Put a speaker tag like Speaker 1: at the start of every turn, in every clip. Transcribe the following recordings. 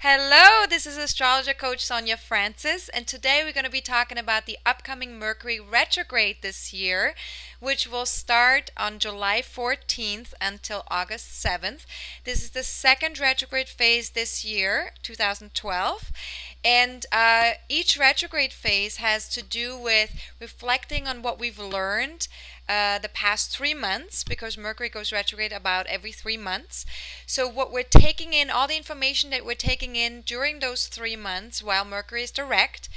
Speaker 1: Hello, this is Astrologer Coach Sonja Francis, and today we're going to be talking about the upcoming Mercury retrograde this year, which will start on July 14th until August 7th. This is the second retrograde phase this year, 2012, and each retrograde phase has to do with reflecting on what we've learned the past 3 months, because Mercury goes retrograde about every 3 months. So, what we're taking in, all the information that we're taking in during those 3 months while Mercury is direct,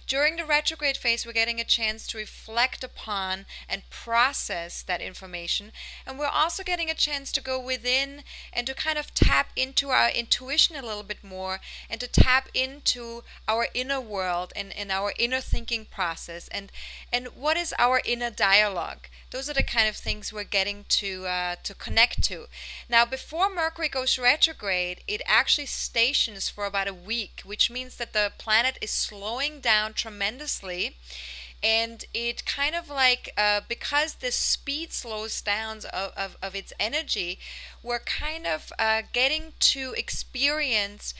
Speaker 1: during the retrograde phase, we're getting a chance to reflect upon and process that information. And we're also getting a chance to go within and to kind of tap into our intuition a little bit more and to tap into our inner world and our inner thinking process and what is our inner dialogue. Those are the kind of things we're getting to connect to. Now, before Mercury goes retrograde, it actually stations for about a week, which means that the planet is slowing down tremendously. And it kind of like, because the speed slows down of its energy, we're kind of getting to experience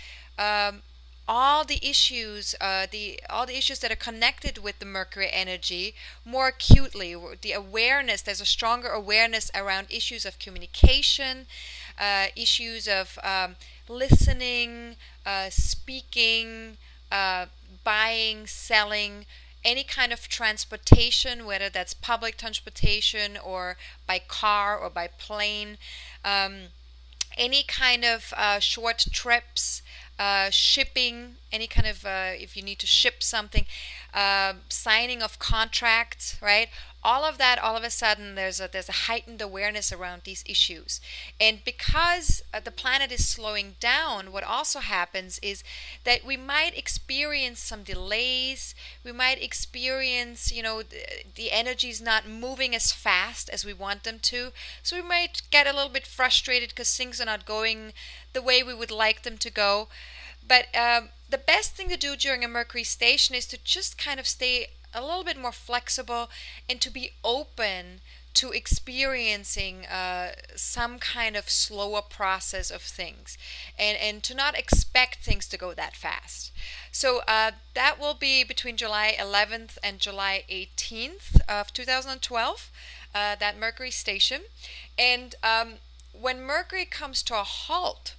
Speaker 1: all the issues, all the issues that are connected with the Mercury energy more acutely. The awareness, there's a stronger awareness around issues of communication, issues of listening, speaking, buying, selling, any kind of transportation, whether that's public transportation or by car or by plane, any kind of short trips, shipping, any kind of, if you need to ship something, signing of contracts, right? All of that, all of a sudden, there's a heightened awareness around these issues. And because the planet is slowing down, what also happens is that we might experience some delays. We might experience, the energy is not moving as fast as we want them to. So we might get a little bit frustrated because things are not going the way we would like them to go. But the best thing to do during a Mercury station is to just kind of stay a little bit more flexible and to be open to experiencing some kind of slower process of things, and to not expect things to go that fast. So that will be between July 11th and July 18th of 2012, that Mercury station. And when Mercury comes to a halt,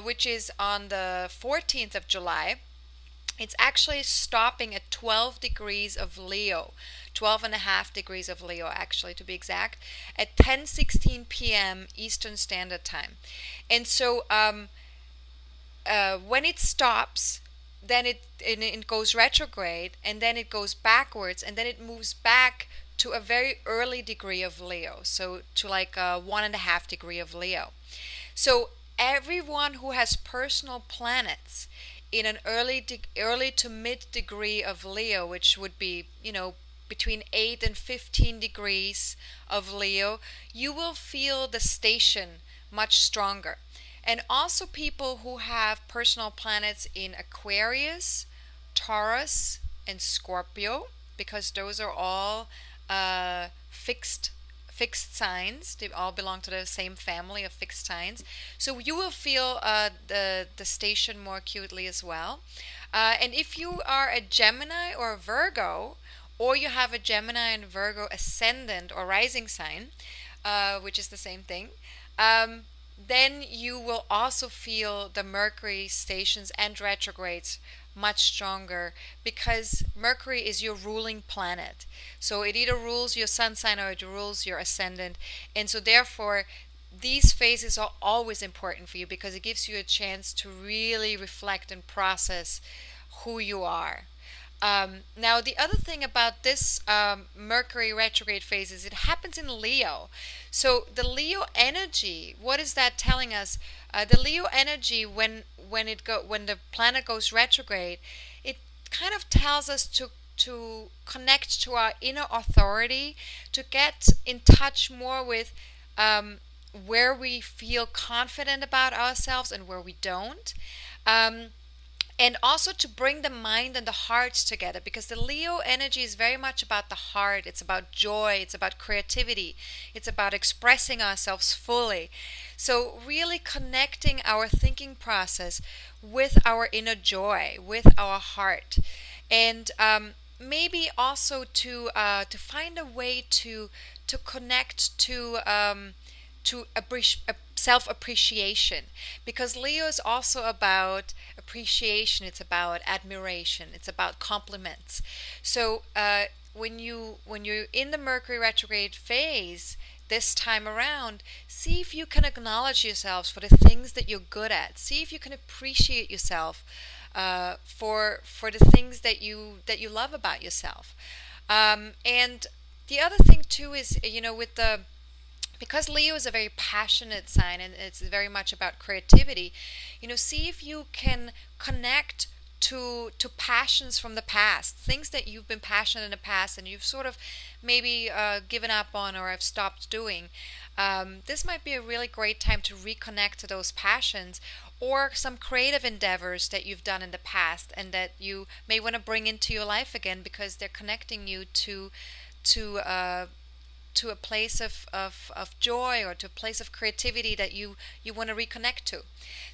Speaker 1: which is on the 14th of July, it's actually stopping at 12 degrees of Leo, 12 and a half degrees of Leo, actually, to be exact, at 10:16 p.m. Eastern Standard Time. And so when it stops, then it goes retrograde, and then it goes backwards, and then it moves back to a very early degree of Leo, so to like a 1.5 degree of Leo. So everyone who has personal planets in an early to mid degree of Leo, which would be, between 8 and 15 degrees of Leo, you will feel the station much stronger. And also people who have personal planets in Aquarius, Taurus, and Scorpio, because those are all fixed signs. They all belong to the same family of fixed signs. So you will feel the station more acutely as well. And if you are a Gemini or a Virgo, or you have a Gemini and Virgo ascendant or rising sign, which is the same thing, then you will also feel the Mercury stations and retrogrades much stronger, because Mercury is your ruling planet. So it either rules your sun sign or it rules your ascendant. And so therefore, these phases are always important for you, because it gives you a chance to really reflect and process who you are. Now, the other thing about this Mercury retrograde phase is it happens in Leo. So the Leo energy, what is that telling us? The Leo energy, when the planet goes retrograde, it kind of tells us to connect to our inner authority, to get in touch more with where we feel confident about ourselves and where we don't. and also to bring the mind and the heart together, because the Leo energy is very much about the heart. It's about joy, it's about creativity, it's about expressing ourselves fully. So really connecting our thinking process with our inner joy, with our heart, and maybe also to find a way to connect to self appreciation, because Leo is also about appreciation, it's about admiration, it's about compliments. So when you're in the Mercury retrograde phase this time around, see if you can acknowledge yourselves for the things that you're good at. See if you can appreciate yourself for the things that you love about yourself. And the other thing too is, with the because Leo is a very passionate sign and it's very much about creativity, see if you can connect to passions from the past, things that you've been passionate in the past and you've sort of maybe given up on or have stopped doing. This might be a really great time to reconnect to those passions, or some creative endeavors that you've done in the past and that you may want to bring into your life again, because they're connecting you to to a place of joy, or to a place of creativity that you want to reconnect to.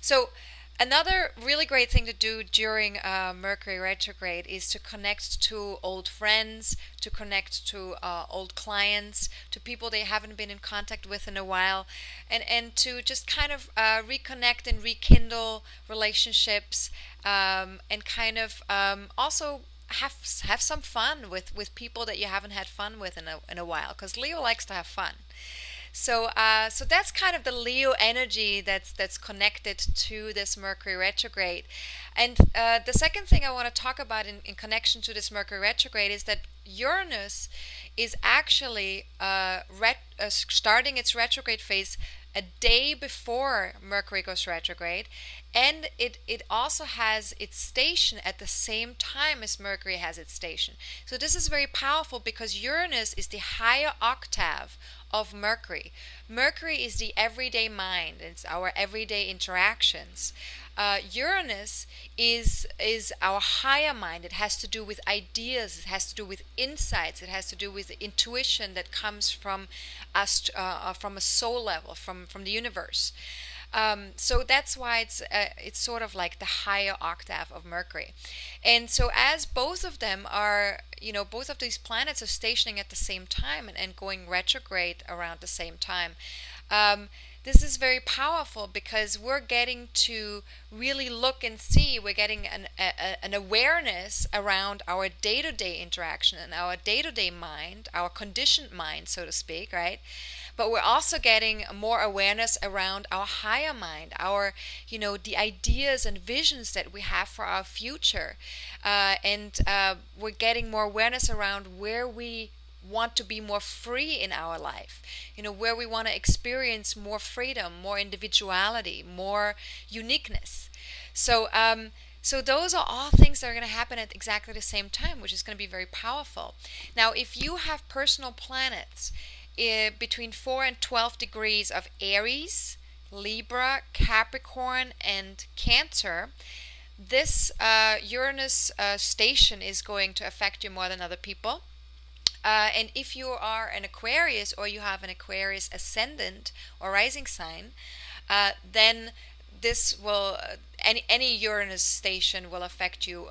Speaker 1: So another really great thing to do during Mercury retrograde is to connect to old friends, to connect to old clients, to people they haven't been in contact with in a while, and to just kind of reconnect and rekindle relationships, and kind of also have some fun with people that you haven't had fun with in a while, because Leo likes to have fun. So so that's kind of the Leo energy that's connected to this Mercury retrograde. And the second thing I want to talk about in connection to this Mercury retrograde is that Uranus is actually starting its retrograde phase a day before Mercury goes retrograde, and it also has its station at the same time as Mercury has its station. So this is very powerful because Uranus is the higher octave of Mercury. Mercury is the everyday mind, it's our everyday interactions. Uranus is our higher mind. It has to do with ideas, it has to do with insights, it has to do with intuition that comes from us, from a soul level, from the universe. So that's why it's sort of like the higher octave of Mercury. And so as both of them are, both of these planets are stationing at the same time and going retrograde around the same time, this is very powerful because we're getting to really look and see, we're getting an awareness around our day-to-day interaction and our day-to-day mind, our conditioned mind, so to speak, right? But we're also getting more awareness around our higher mind, our, the ideas and visions that we have for our future. And we're getting more awareness around where we want to be more free in our life, where we want to experience more freedom, more individuality, more uniqueness. So, so those are all things that are going to happen at exactly the same time, which is going to be very powerful. Now, if you have personal planets between 4 and 12 degrees of Aries, Libra, Capricorn, and Cancer, this Uranus station is going to affect you more than other people. And if you are an Aquarius, or you have an Aquarius ascendant or rising sign, then this will any Uranus station will affect you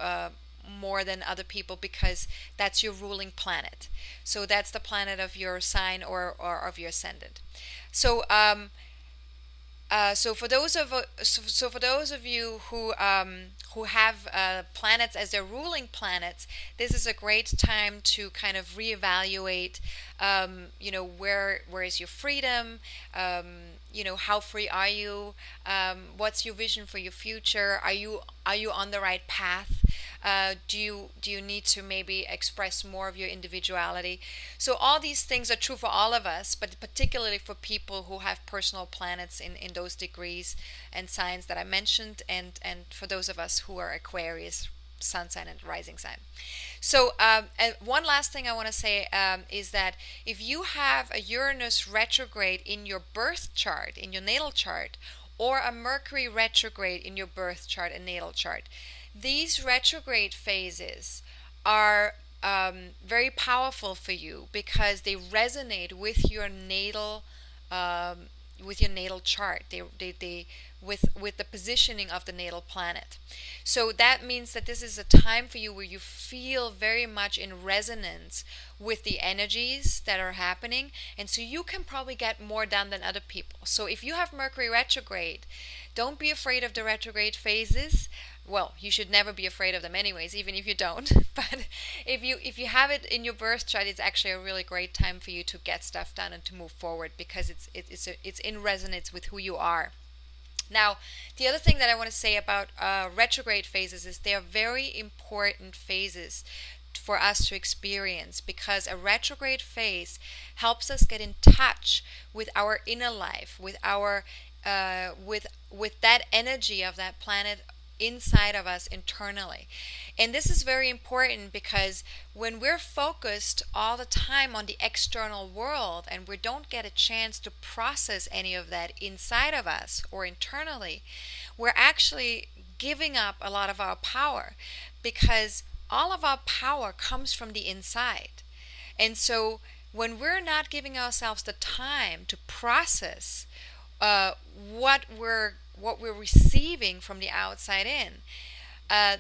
Speaker 1: more than other people, because that's your ruling planet. So that's the planet of your sign or of your ascendant. So so for those of you who have planets as their ruling planets, this is a great time to kind of reevaluate. Where is your freedom? How free are you? What's your vision for your future? Are you on the right path? Do you need to maybe express more of your individuality? So all these things are true for all of us, but particularly for people who have personal planets in those degrees and signs that I mentioned, and for those of us who are Aquarius, sun sign and rising sign. So and one last thing I want to say is that if you have a Uranus retrograde in your birth chart, in your natal chart, or a Mercury retrograde in your birth chart and natal chart, These retrograde phases are very powerful for you because they resonate um, with your natal chart. They with the positioning of the natal planet. So that means that this is a time for you where you feel very much in resonance with the energies that are happening, and so you can probably get more done than other people. So if you have Mercury retrograde, don't be afraid of the retrograde phases. Well, you should never be afraid of them anyways, even if you don't. But if you have it in your birth chart, it's actually a really great time for you to get stuff done and to move forward because it's in resonance with who you are. Now, the other thing that I want to say about retrograde phases is they are very important phases for us to experience because a retrograde phase helps us get in touch with our inner life, with our with that energy of that planet inside of us internally. And this is very important because when we're focused all the time on the external world and we don't get a chance to process any of that inside of us or internally, we're actually giving up a lot of our power because all of our power comes from the inside. And so when we're not giving ourselves the time to process uh, what we're receiving from the outside in,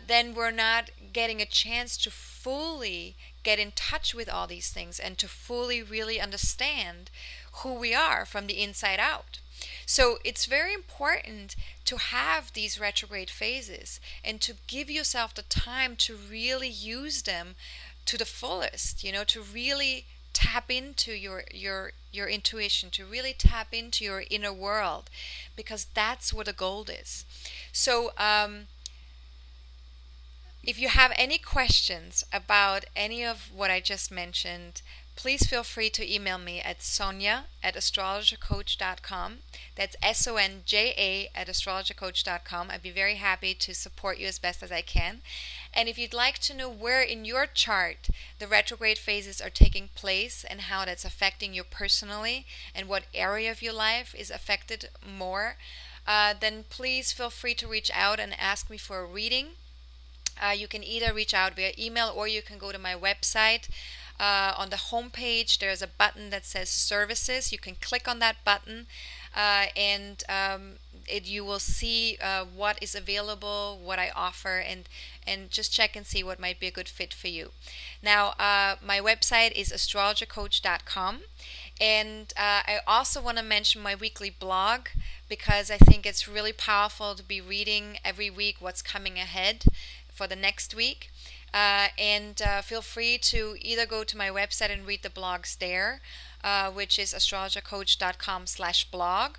Speaker 1: then we're not getting a chance to fully get in touch with all these things and to fully really understand who we are from the inside out. So it's very important to have these retrograde phases and to give yourself the time to really use them to the fullest, to really tap into your intuition, to really tap into your inner world, because that's where the gold is. So if you have any questions about any of what I just mentioned, please feel free to email me at Sonja@astrologercoach.com. That's SONJA@astrologercoach.com. I'd be very happy to support you as best as I can. And if you'd like to know where in your chart the retrograde phases are taking place and how that's affecting you personally and what area of your life is affected more, then please feel free to reach out and ask me for a reading. You can either reach out via email or you can go to my website. On the homepage, there's a button that says services. You can click on that button and you will see what is available, what I offer, and just check and see what might be a good fit for you. Now, my website is AstrologerCoach.com. And I also want to mention my weekly blog because I think it's really powerful to be reading every week what's coming ahead for the next week. And feel free to either go to my website and read the blogs there, which is astrologercoach.com/blog,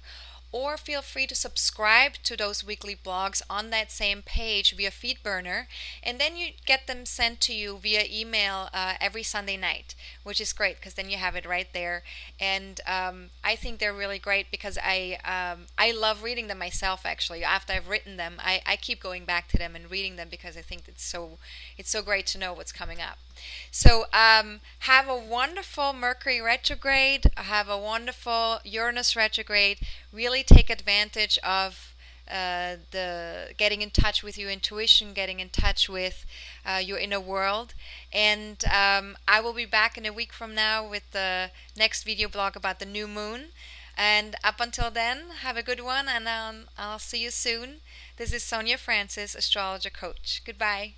Speaker 1: or feel free to subscribe to those weekly blogs on that same page via FeedBurner, and then you get them sent to you via email every Sunday night, which is great because then you have it right there. And I think they're really great because I love reading them myself. Actually, after I've written them, I keep going back to them and reading them because I think it's so great to know what's coming up. So have a wonderful Mercury retrograde, have a wonderful Uranus retrograde. Really take advantage of the getting in touch with your intuition, getting in touch with your inner world. And I will be back in a week from now with the next video blog about the new moon. And up until then, have a good one, and I'll see you soon. This is Sonja Francis, Astrologer Coach. Goodbye.